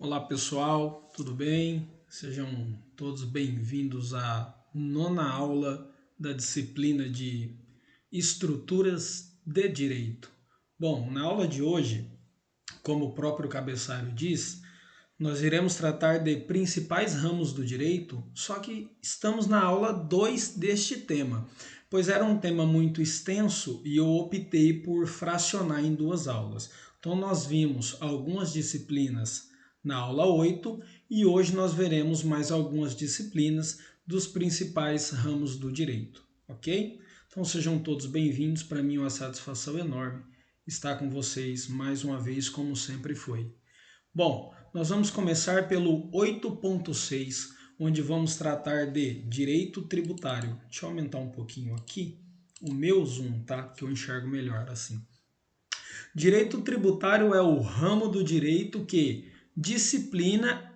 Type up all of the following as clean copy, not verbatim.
Olá pessoal, tudo bem? Sejam todos bem-vindos à nona aula da disciplina de Estruturas de Direito. Bom, na aula de hoje, como o próprio cabeçalho diz, nós iremos tratar de principais ramos do direito, só que estamos na aula 2 deste tema, pois era um tema muito extenso e eu optei por fracionar em duas aulas. Então nós vimos algumas disciplinas na aula 8 e hoje nós veremos mais algumas disciplinas dos principais ramos do direito, ok? Então sejam todos bem-vindos, para mim é uma satisfação enorme estar com vocês mais uma vez, como sempre foi. Bom, nós vamos começar pelo 8.6, onde vamos tratar de direito tributário. Deixa eu aumentar um pouquinho aqui o meu zoom, tá? Que eu enxergo melhor assim. Direito tributário é o ramo do direito que disciplina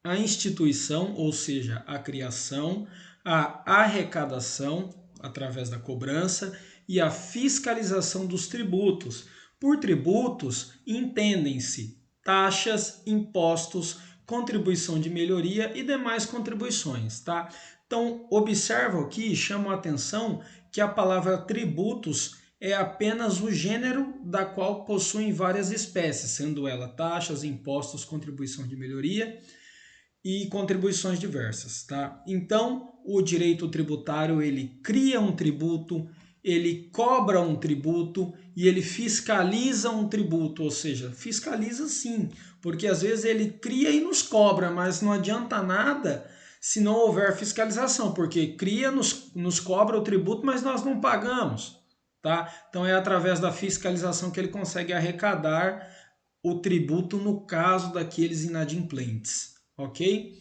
a instituição, ou seja, a criação, a arrecadação através da cobrança e a fiscalização dos tributos. Por tributos, entendem-se taxas, impostos, contribuição de melhoria e demais contribuições, tá? Então, observa aqui, chama a atenção que a palavra tributos é apenas o gênero da qual possuem várias espécies, sendo ela taxas, impostos, contribuição de melhoria e contribuições diversas, tá? Então, o direito tributário, ele cria um tributo, ele cobra um tributo e ele fiscaliza um tributo, ou seja, fiscaliza sim, porque às vezes ele cria e nos cobra, mas não adianta nada se não houver fiscalização, porque cria, nos cobra o tributo, mas nós não pagamos, tá? Então é através da fiscalização que ele consegue arrecadar o tributo no caso daqueles inadimplentes, ok?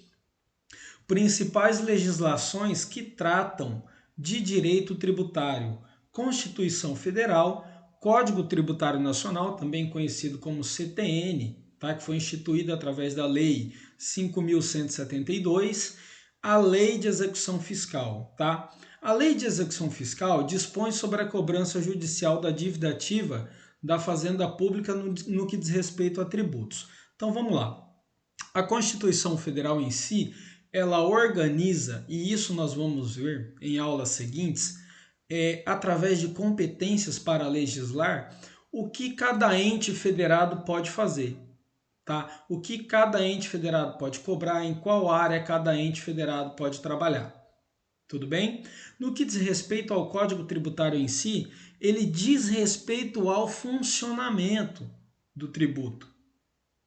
Principais legislações que tratam de direito tributário: Constituição Federal, Código Tributário Nacional, também conhecido como CTN, tá? Que foi instituído através da Lei 5.172, a Lei de Execução Fiscal, tá? A Lei de Execução Fiscal dispõe sobre a cobrança judicial da dívida ativa da Fazenda Pública no que diz respeito a tributos. Então vamos lá. A Constituição Federal em si, ela organiza, e isso nós vamos ver em aulas seguintes, através de competências para legislar, o que cada ente federado pode fazer. Tá? O que cada ente federado pode cobrar, em qual área cada ente federado pode trabalhar. Tudo bem? No que diz respeito ao Código Tributário em si, ele diz respeito ao funcionamento do tributo,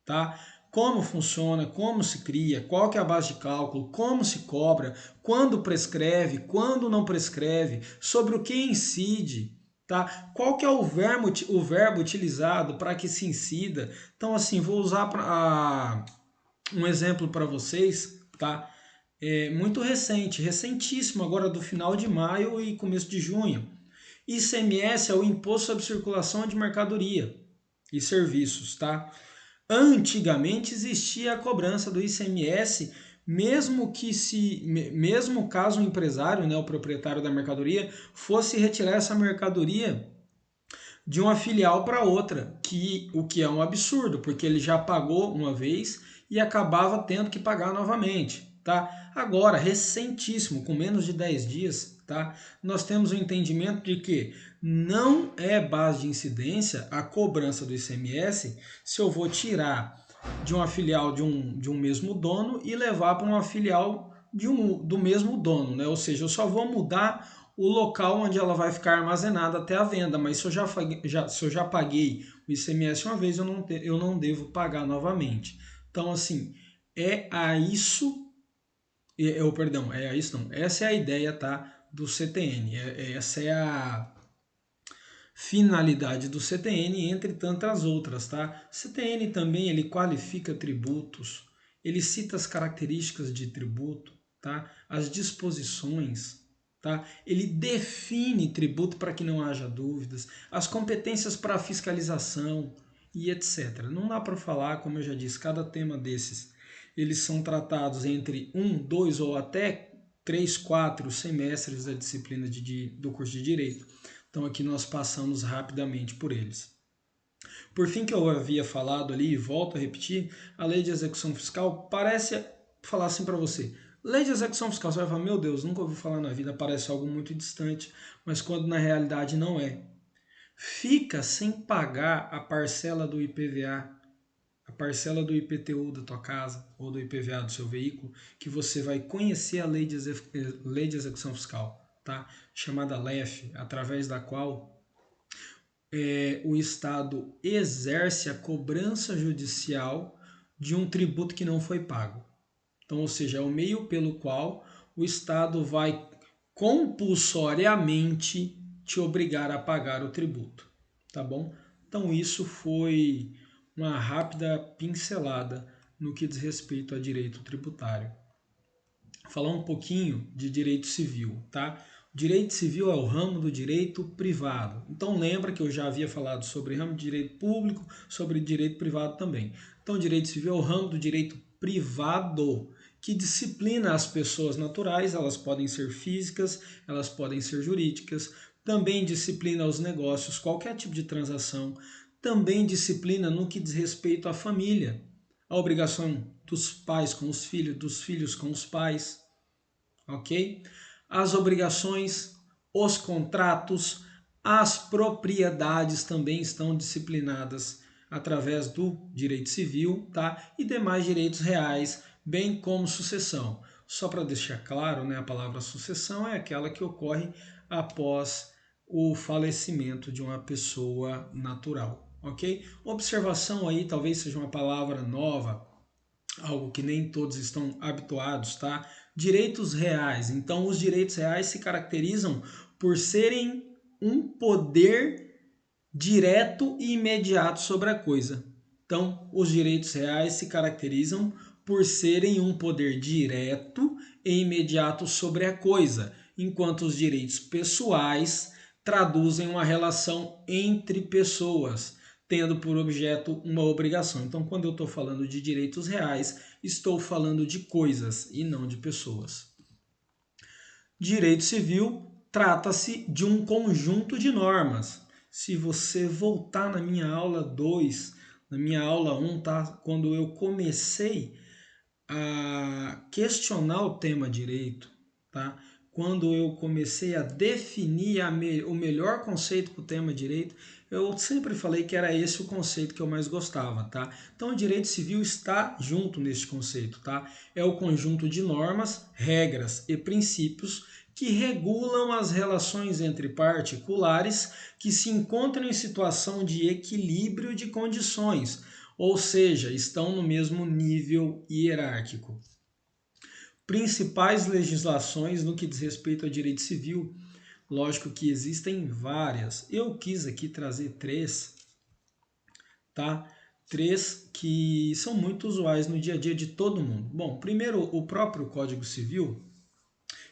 tá? Como funciona, como se cria, qual que é a base de cálculo, como se cobra, quando prescreve, quando não prescreve, sobre o que incide, tá? Qual que é o verbo utilizado para que se incida. Então, assim, vou usar um exemplo para vocês, tá? Muito recente, recentíssimo, agora do final de maio e começo de junho. ICMS é o Imposto sobre Circulação de Mercadoria e Serviços, tá? Antigamente existia a cobrança do ICMS, mesmo caso o empresário, né, o proprietário da mercadoria, fosse retirar essa mercadoria de uma filial para outra, o que é um absurdo, porque ele já pagou uma vez e acabava tendo que pagar novamente, tá? Agora, recentíssimo, com menos de 10 dias, tá? Nós temos o entendimento de que não é base de incidência a cobrança do ICMS se eu vou tirar de uma filial de um mesmo dono e levar para uma filial do mesmo dono, né? Ou seja, eu só vou mudar o local onde ela vai ficar armazenada até a venda, mas se eu já paguei o ICMS uma vez, eu não devo pagar novamente. Então, assim, essa é a ideia, tá, do CTN, essa é a finalidade do CTN, entre tantas outras, tá? CTN também ele qualifica tributos, ele cita as características de tributo, tá? As disposições, tá? Ele define tributo para que não haja dúvidas, as competências para fiscalização e etc. Não dá para falar, como eu já disse, cada tema desses, eles são tratados entre 1, 2 ou até 3, 4 semestres da disciplina do curso de Direito. Então aqui nós passamos rapidamente por eles. Por fim, que eu havia falado ali, e volto a repetir, a lei de execução fiscal parece falar assim para você. Lei de execução fiscal, você vai falar, meu Deus, nunca ouvi falar na vida, parece algo muito distante, mas quando na realidade não é. Fica sem pagar a parcela do IPVA, a parcela do IPTU da tua casa ou do IPVA do seu veículo, que você vai conhecer a lei de execução fiscal, tá? Chamada LEF, através da qual o Estado exerce a cobrança judicial de um tributo que não foi pago. Então, ou seja, é o meio pelo qual o Estado vai compulsoriamente te obrigar a pagar o tributo, tá bom? Então, isso foi uma rápida pincelada no que diz respeito a direito tributário. Falar um pouquinho de direito civil, tá? O direito civil é o ramo do direito privado. Então lembra que eu já havia falado sobre ramo de direito público, sobre direito privado também. Então o direito civil é o ramo do direito privado, que disciplina as pessoas naturais, elas podem ser físicas, elas podem ser jurídicas, também disciplina os negócios, qualquer tipo de transação, também disciplina no que diz respeito à família, a obrigação dos pais com os filhos, dos filhos com os pais, ok? As obrigações, os contratos, as propriedades também estão disciplinadas através do direito civil, tá? E demais direitos reais, bem como sucessão. Só para deixar claro, né, a palavra sucessão é aquela que ocorre após o falecimento de uma pessoa natural, ok? Observação aí talvez seja uma palavra nova, algo que nem todos estão habituados, tá? Direitos reais. Então, os direitos reais se caracterizam por serem um poder direto e imediato sobre a coisa. Então, os direitos reais se caracterizam por serem um poder direto e imediato sobre a coisa, enquanto os direitos pessoais traduzem uma relação entre pessoas, tendo por objeto uma obrigação. Então, quando eu estou falando de direitos reais, estou falando de coisas e não de pessoas. Direito civil trata-se de um conjunto de normas. Se você voltar na minha aula 2, na minha aula 1, tá? Quando eu comecei a questionar o tema direito, tá? Quando eu comecei a definir o melhor conceito para o tema direito, eu sempre falei que era esse o conceito que eu mais gostava, tá? Então o direito civil está junto nesse conceito, tá? É o conjunto de normas, regras e princípios que regulam as relações entre particulares que se encontram em situação de equilíbrio de condições, ou seja, estão no mesmo nível hierárquico. Principais legislações no que diz respeito ao direito civil, lógico que existem várias. Eu quis aqui trazer três, tá? Três que são muito usuais no dia a dia de todo mundo. Bom, primeiro, o próprio Código Civil,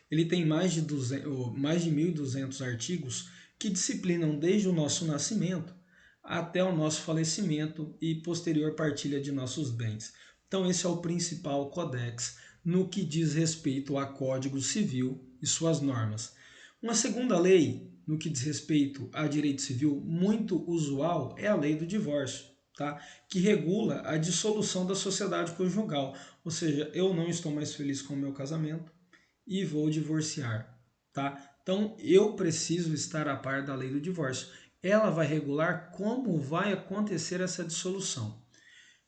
ele tem mais de 1.200 artigos que disciplinam desde o nosso nascimento até o nosso falecimento e posterior partilha de nossos bens. Então esse é o principal codex no que diz respeito a Código Civil e suas normas. Uma segunda lei no que diz respeito a direito civil muito usual é a lei do divórcio, tá? Que regula a dissolução da sociedade conjugal, ou seja, eu não estou mais feliz com o meu casamento e vou divorciar, tá? Então eu preciso estar a par da lei do divórcio. Ela vai regular como vai acontecer essa dissolução.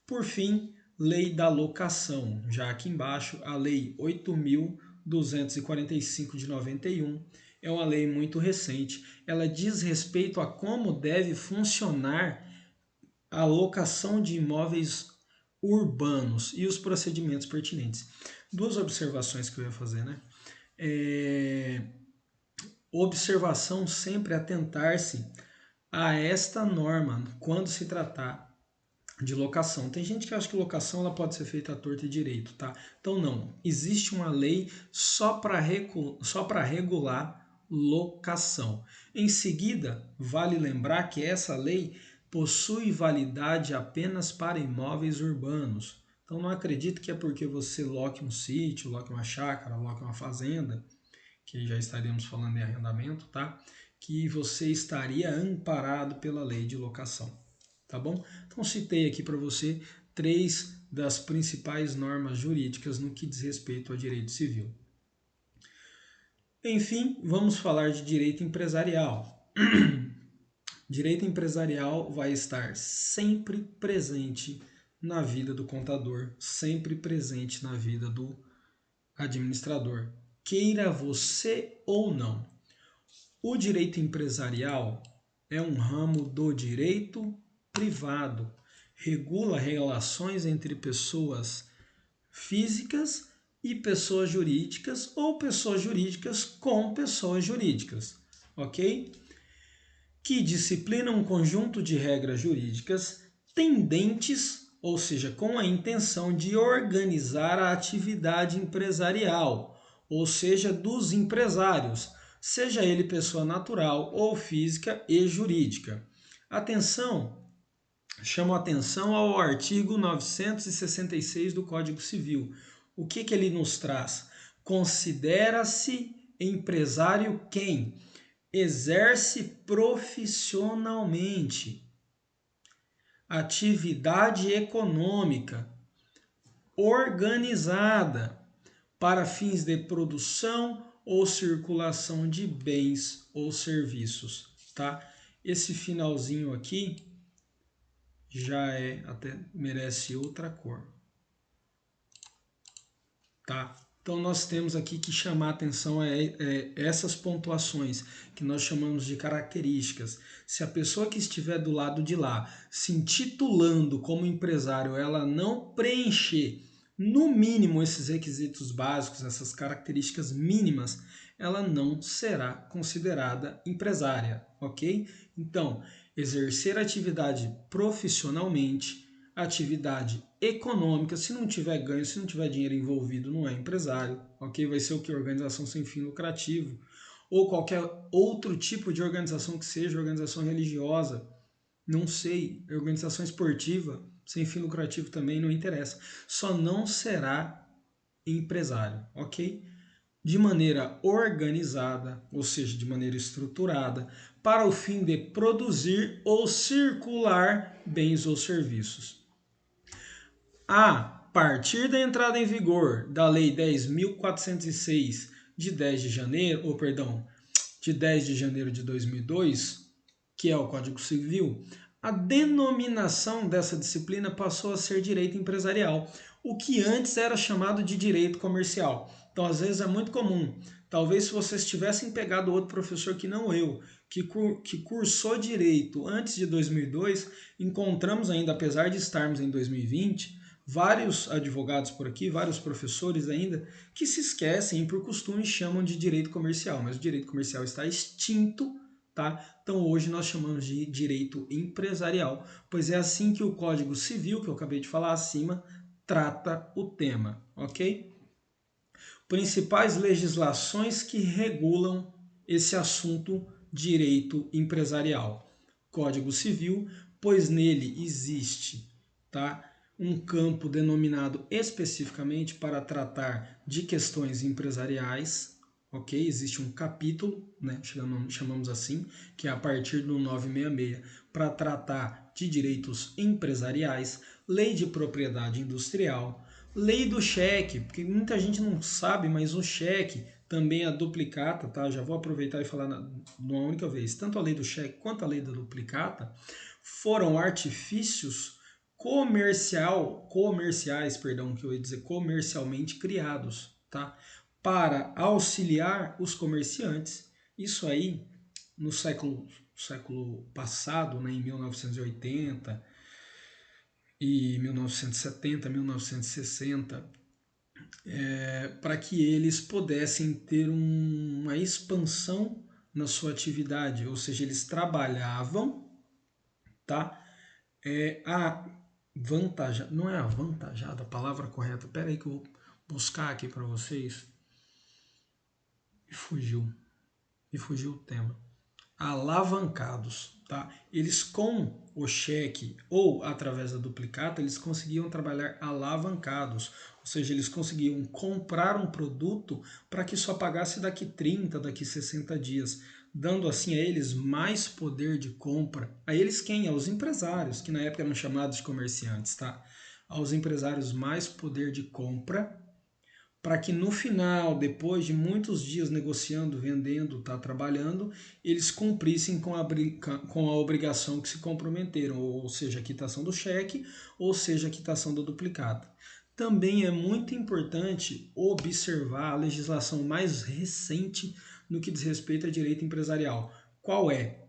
Por fim, lei da locação, já aqui embaixo, a lei 8.245 de 91 é uma lei muito recente. Ela diz respeito a como deve funcionar a locação de imóveis urbanos e os procedimentos pertinentes. Duas observações que eu ia fazer, né? Observação sempre atentar-se a esta norma quando se tratar de locação. Tem gente que acha que locação ela pode ser feita à torta e direito, tá? Então não, existe uma lei só para regular locação. Em seguida, vale lembrar que essa lei possui validade apenas para imóveis urbanos. Então não acredito que é porque você loque um sítio, loque uma chácara, loque uma fazenda, que já estaríamos falando em arrendamento, tá? Que você estaria amparado pela lei de locação. tá bom? Então citei aqui para você 3 das principais normas jurídicas no que diz respeito ao direito civil. Enfim, vamos falar de direito empresarial. Direito empresarial vai estar sempre presente na vida do contador, sempre presente na vida do administrador, queira você ou não. O direito empresarial é um ramo do direito privado, regula relações entre pessoas físicas e pessoas jurídicas ou pessoas jurídicas com pessoas jurídicas, ok? Que disciplina um conjunto de regras jurídicas tendentes, ou seja, com a intenção de organizar a atividade empresarial, ou seja, dos empresários, seja ele pessoa natural ou física e jurídica. Chamo atenção ao artigo 966 do Código Civil. O que ele nos traz? Considera-se empresário quem exerce profissionalmente atividade econômica organizada para fins de produção ou circulação de bens ou serviços, tá? Esse finalzinho aqui já até merece outra cor, tá? Então nós temos aqui que chamar atenção a essas pontuações que nós chamamos de características. Se a pessoa que estiver do lado de lá se intitulando como empresário, ela não preencher no mínimo esses requisitos básicos, essas características mínimas, ela não será considerada empresária, ok? Então, exercer atividade profissionalmente, atividade econômica, se não tiver ganho, se não tiver dinheiro envolvido, não é empresário, ok? Vai ser o que? Organização sem fim lucrativo, ou qualquer outro tipo de organização que seja, organização religiosa, não sei, organização esportiva, sem fim lucrativo também, não interessa. Só não será empresário, ok? De maneira organizada, ou seja, de maneira estruturada, para o fim de produzir ou circular bens ou serviços. A partir da entrada em vigor da Lei 10.406 de 10 de janeiro, de 10 de janeiro de 2002, que é o Código Civil, a denominação dessa disciplina passou a ser direito empresarial, o que antes era chamado de direito comercial. Então, às vezes é muito comum, talvez se vocês tivessem pegado outro professor que não eu, que cursou direito antes de 2002, encontramos ainda, apesar de estarmos em 2020, vários advogados por aqui, vários professores ainda, que se esquecem e por costume chamam de direito comercial, mas o direito comercial está extinto, tá? Então hoje nós chamamos de direito empresarial, pois é assim que o Código Civil, que eu acabei de falar acima, trata o tema, ok? Principais legislações que regulam esse assunto direito empresarial. Código Civil, pois nele existe, tá? Um campo denominado especificamente para tratar de questões empresariais, ok? Existe um capítulo, né, chamamos assim, que é a partir do 966, para tratar de direitos empresariais, lei de propriedade industrial, lei do cheque, porque muita gente não sabe, mas o cheque também é a duplicata, tá? Já vou aproveitar e falar numa única vez. Tanto a lei do cheque quanto a lei da duplicata foram artifícios comerciais, que eu ia dizer comercialmente criados, tá? Para auxiliar os comerciantes. Isso aí no século passado, né, em 1980 e 1970, 1960, para que eles pudessem ter uma expansão na sua atividade, ou seja, eles trabalhavam, tá? Não é avantajada a palavra correta, espera aí que eu vou buscar aqui para vocês. Me fugiu o tema. Alavancados, tá? Eles com o cheque ou através da duplicata, eles conseguiam trabalhar alavancados, ou seja, eles conseguiam comprar um produto para que só pagasse daqui 30, daqui 60 dias. dando assim a eles mais poder de compra. A eles quem? Aos empresários, que na época eram chamados de comerciantes, tá? Aos empresários mais poder de compra, para que no final, depois de muitos dias negociando, vendendo, tá, trabalhando, eles cumprissem com a obrigação que se comprometeram, ou seja, a quitação do cheque, ou seja, a quitação do duplicado. Também é muito importante observar a legislação mais recente no que diz respeito a direito empresarial. Qual é?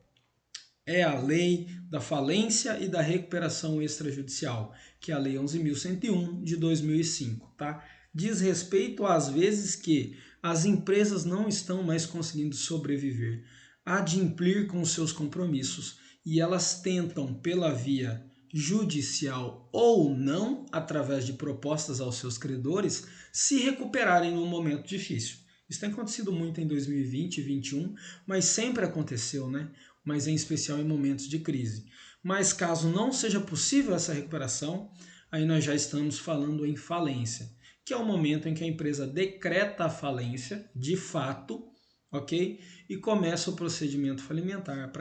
É a lei da falência e da recuperação extrajudicial, que é a lei 11.101 de 2005, tá? Diz respeito às vezes que as empresas não estão mais conseguindo sobreviver, adimplir com seus compromissos e elas tentam pela via judicial ou não, através de propostas aos seus credores, se recuperarem num momento difícil. Isso tem acontecido muito em 2020 e 2021, mas sempre aconteceu, né? Mas em especial em momentos de crise. Mas caso não seja possível essa recuperação, aí nós já estamos falando em falência, que é o momento em que a empresa decreta a falência, de fato, ok? E começa o procedimento falimentar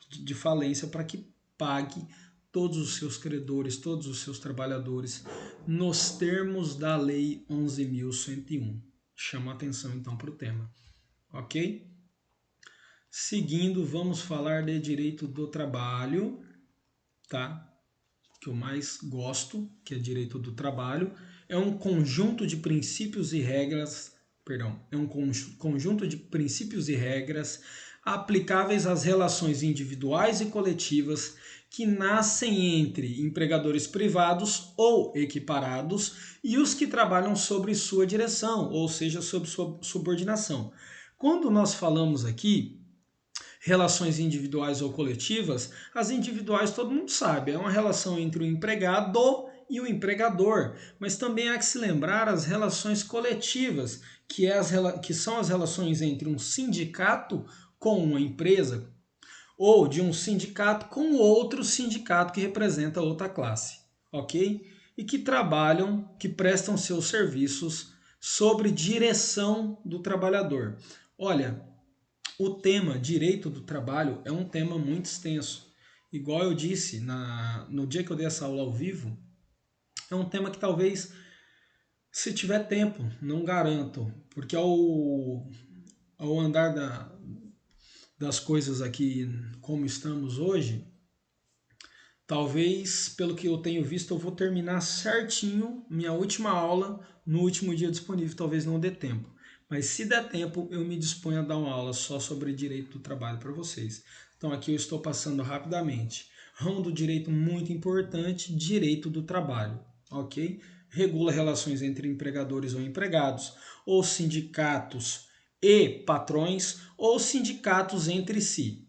de falência para que pague todos os seus credores, todos os seus trabalhadores, nos termos da Lei 11.101. Chama atenção então para o tema, ok? Seguindo, vamos falar de direito do trabalho, tá? Que eu mais gosto, que é direito do trabalho. É um conjunto de princípios e regras, conjunto de princípios e regras aplicáveis às relações individuais e coletivas que nascem entre empregadores privados ou equiparados e os que trabalham sobre sua direção, ou seja, sob sua subordinação. Quando nós falamos aqui relações individuais ou coletivas, as individuais todo mundo sabe, é uma relação entre o empregado e o empregador, mas também há que se lembrar as relações coletivas, que são as relações entre um sindicato com uma empresa ou de um sindicato com outro sindicato que representa outra classe, ok? E que trabalham, que prestam seus serviços sobre direção do trabalhador. Olha, o tema direito do trabalho é um tema muito extenso. Igual eu disse no dia que eu dei essa aula ao vivo, é um tema que talvez, se tiver tempo, não garanto, porque ao andar das coisas aqui como estamos hoje, talvez, pelo que eu tenho visto, eu vou terminar certinho minha última aula no último dia disponível, talvez não dê tempo. Mas se der tempo, eu me disponho a dar uma aula só sobre direito do trabalho para vocês. Então aqui eu estou passando rapidamente. Ramo do direito muito importante, direito do trabalho, ok? Regula relações entre empregadores ou empregados, ou sindicatos e patrões, ou sindicatos entre si.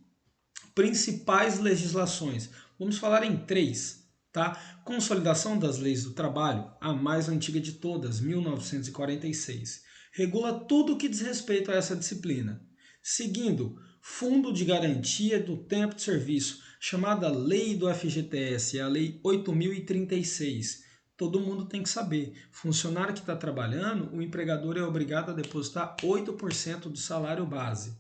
Principais legislações. Vamos falar em três, tá? Consolidação das leis do trabalho, a mais antiga de todas, 1946. Regula tudo o que diz respeito a essa disciplina. Seguindo, Fundo de Garantia do Tempo de Serviço, chamada Lei do FGTS, a Lei 8.036. Todo mundo tem que saber. Funcionário que está trabalhando, o empregador é obrigado a depositar 8% do salário base,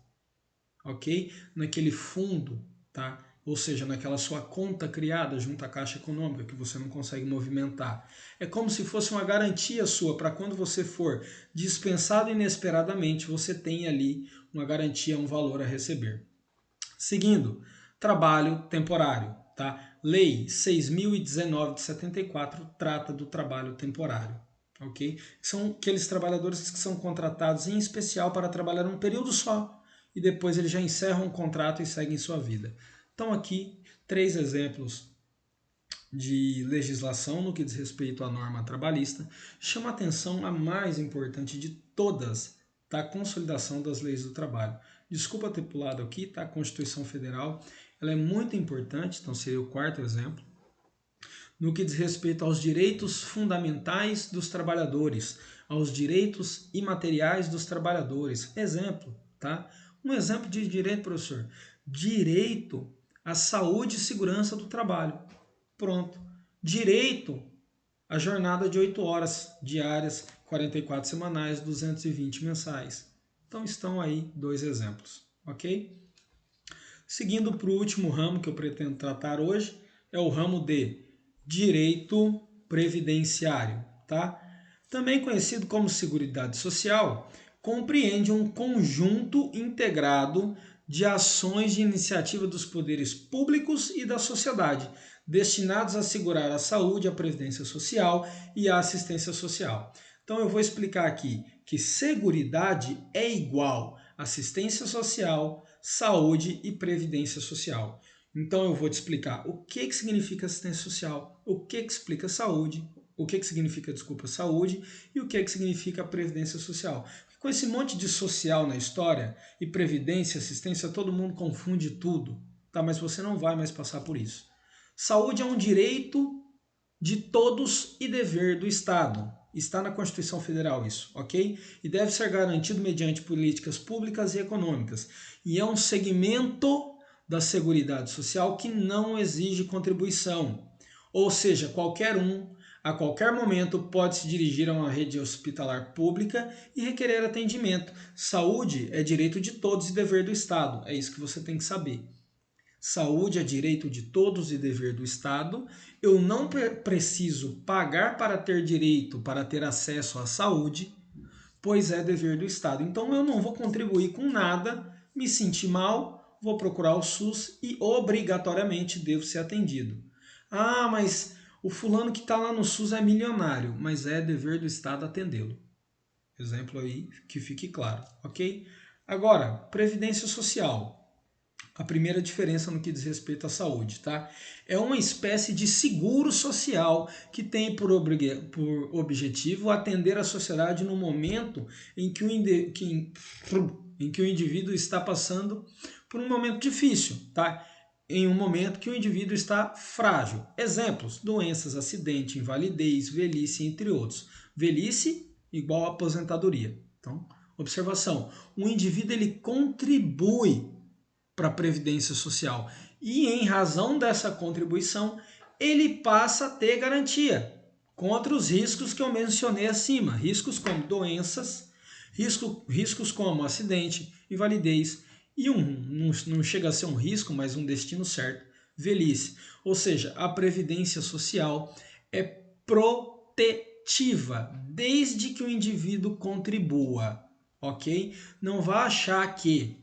ok? Naquele fundo, tá? Ou seja, naquela sua conta criada junto à Caixa Econômica que você não consegue movimentar. É como se fosse uma garantia sua para quando você for dispensado inesperadamente, você tem ali uma garantia, um valor a receber. Seguindo, trabalho temporário, tá? Lei 6.019 de 74 trata do trabalho temporário, ok? São aqueles trabalhadores que são contratados em especial para trabalhar um período só e depois eles já encerram o contrato e seguem sua vida. Então aqui, três exemplos de legislação no que diz respeito à norma trabalhista. Chama atenção a mais importante de todas, tá? A consolidação das leis do trabalho. Desculpa ter pulado aqui, tá? A Constituição Federal, ela é muito importante, então seria o quarto exemplo, no que diz respeito aos direitos fundamentais dos trabalhadores, aos direitos imateriais dos trabalhadores. Exemplo, tá? Um exemplo de direito, professor. Direito à saúde e segurança do trabalho. Pronto. Direito à jornada de 8 horas diárias, 44 semanais, 220 mensais. Então estão aí dois exemplos, ok? Seguindo para o último ramo que eu pretendo tratar hoje, é o ramo de direito previdenciário, tá? Também conhecido como Seguridade Social, compreende um conjunto integrado de ações de iniciativa dos poderes públicos e da sociedade, destinados a assegurar a saúde, a previdência social e a assistência social. Então eu vou explicar aqui que seguridade é igual assistência social, saúde e previdência social. Então eu vou te explicar o que significa assistência social, o que explica saúde, o que significa, desculpa, saúde e o que significa previdência social. Com esse monte de social na história e previdência, assistência, todo mundo confunde tudo, tá? Mas você não vai mais passar por isso. Saúde é um direito de todos e dever do Estado. Está na Constituição Federal isso, ok? E deve ser garantido mediante políticas públicas e econômicas. E é um segmento da Seguridade Social que não exige contribuição. Ou seja, qualquer um, a qualquer momento, pode se dirigir a uma rede hospitalar pública e requerer atendimento. Saúde é direito de todos e dever do Estado. É isso que você tem que saber. Saúde é direito de todos e dever do Estado. Eu não preciso pagar para ter direito, para ter acesso à saúde, pois é dever do Estado. Então eu não vou contribuir com nada, me senti mal, vou procurar o SUS e obrigatoriamente devo ser atendido. Ah, mas o fulano que está lá no SUS é milionário, mas é dever do Estado atendê-lo. Exemplo aí que fique claro, ok? Agora, Previdência Social. A primeira diferença no que diz respeito à saúde, tá? É uma espécie de seguro social que tem por objetivo atender a sociedade no momento em que o indivíduo está passando por um momento difícil, tá? Em um momento que o indivíduo está frágil. Exemplos: doenças, acidente, invalidez, velhice, entre outros. Velhice igual a aposentadoria. Então, observação: o indivíduo ele contribui para a Previdência Social. E em razão dessa contribuição, ele passa a ter garantia contra os riscos que eu mencionei acima. Riscos como doenças, riscos como acidente, invalidez e não chega a ser um risco, mas um destino certo, velhice. Ou seja, a Previdência Social é protetiva desde que o indivíduo contribua, ok? Não vá achar que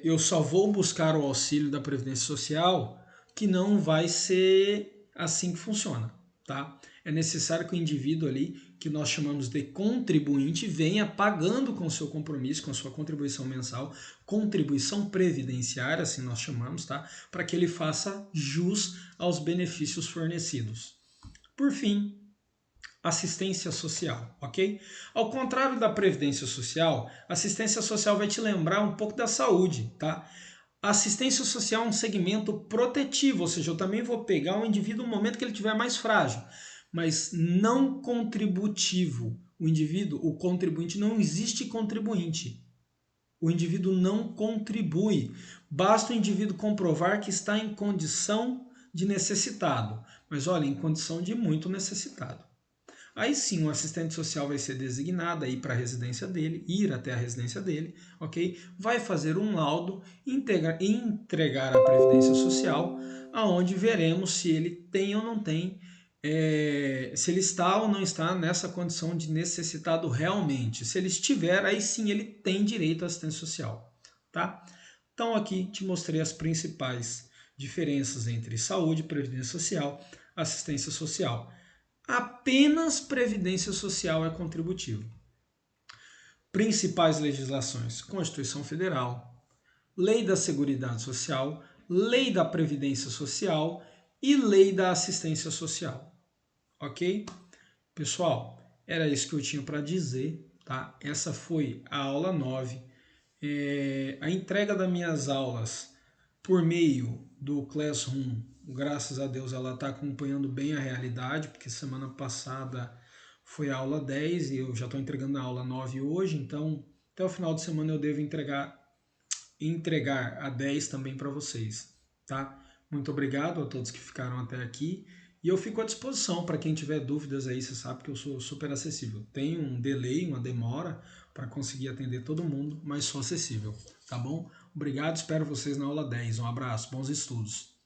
eu só vou buscar o auxílio da Previdência Social, que não vai ser assim que funciona, tá? É necessário que o indivíduo ali, que nós chamamos de contribuinte, venha pagando com o seu compromisso, com a sua contribuição mensal, contribuição previdenciária, assim nós chamamos, tá? Para que ele faça jus aos benefícios fornecidos. Por fim, assistência social, ok? Ao contrário da previdência social, assistência social vai te lembrar um pouco da saúde, tá? A assistência social é um segmento protetivo, ou seja, eu também vou pegar o indivíduo no momento que ele estiver mais frágil, mas não contributivo. O indivíduo, o contribuinte, não existe contribuinte. O indivíduo não contribui. Basta o indivíduo comprovar que está em condição de necessitado, mas olha, em condição de muito necessitado. Aí sim, o assistente social vai ser designado a ir para a residência dele, ir até a residência dele, ok? Vai fazer um laudo, entregar à Previdência Social, aonde veremos se ele tem ou não tem, se ele está ou não está nessa condição de necessitado realmente. Se ele estiver, aí sim ele tem direito à assistência social, tá? Então aqui te mostrei as principais diferenças entre saúde, previdência social, assistência social. Apenas Previdência Social é contributivo. Principais legislações: Constituição Federal, Lei da Seguridade Social, Lei da Previdência Social e Lei da Assistência Social. Ok? Pessoal, era isso que eu tinha para dizer, tá? Essa foi a aula 9. A entrega das minhas aulas por meio do Classroom, graças a Deus ela está acompanhando bem a realidade, porque semana passada foi a aula 10 e eu já estou entregando a aula 9 hoje, então até o final de semana eu devo entregar a 10 também para vocês, tá? Muito obrigado a todos que ficaram até aqui E eu fico à disposição para quem tiver dúvidas aí, você sabe que eu sou super acessível. Tem um delay, uma demora para conseguir atender todo mundo, mas sou acessível, tá bom? Obrigado, espero vocês na aula 10. Um abraço, bons estudos.